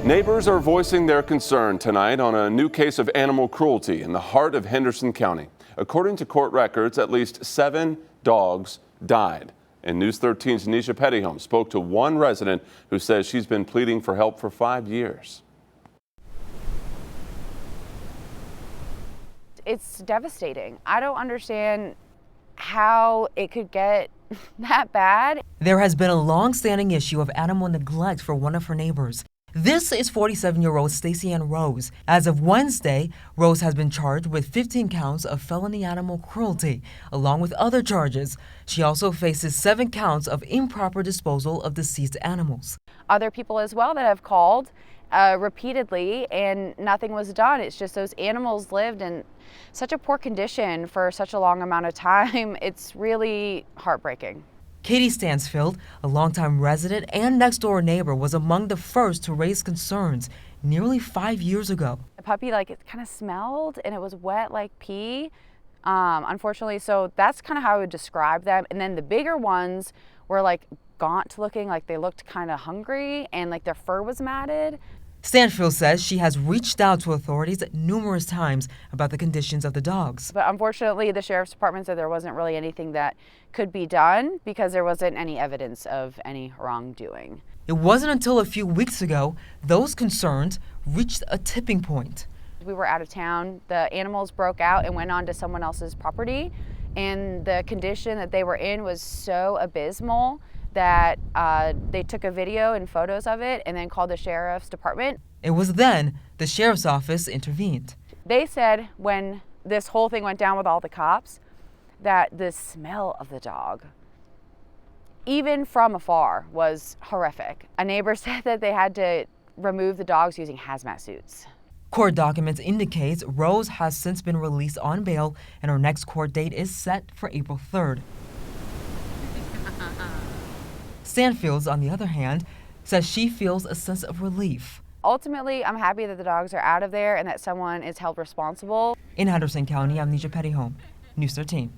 Neighbors are voicing their concern tonight on a new case of animal cruelty in the heart of Henderson County. According to court records, at least 7 dogs died. And News 13's Nisha Pettyhome spoke to one resident who says she's been pleading for help for 5 years. It's devastating. I don't understand how it could get that bad. There has been a long-standing issue of animal neglect for one of her neighbors. This is 47-year-old Stacey Ann Rose. As of Wednesday, Rose has been charged with 15 counts of felony animal cruelty, along with other charges. She also faces 7 counts of improper disposal of deceased animals. Other people as well that have called repeatedly and nothing was done. It's just those animals lived in such a poor condition for such a long amount of time. It's really heartbreaking. Katie Stansfield, a longtime resident and next-door neighbor, was among the first to raise concerns nearly 5 years ago. The puppy, it kind of smelled and it was wet like pee, unfortunately. So that's kind of how I would describe them. And then the bigger ones were gaunt looking, they looked kind of hungry and their fur was matted. Stanfield says she has reached out to authorities numerous times about the conditions of the dogs. But unfortunately, the sheriff's department said there wasn't really anything that could be done because there wasn't any evidence of any wrongdoing. It wasn't until a few weeks ago those concerns reached a tipping point. We were out of town. The animals broke out and went onto someone else's property, and the condition that they were in was so abysmal that they took a video and photos of it and then called the sheriff's department. It was then the sheriff's office intervened. They said when this whole thing went down with all the cops that the smell of the dog, even from afar, was horrific. A neighbor said that they had to remove the dogs using hazmat suits. Court documents indicate Rose has since been released on bail and her next court date is set for April 3rd. Stanfields, on the other hand, says she feels a sense of relief. Ultimately, I'm happy that the dogs are out of there and that someone is held responsible. In Henderson County, I'm Nisha Pettyhome, News 13.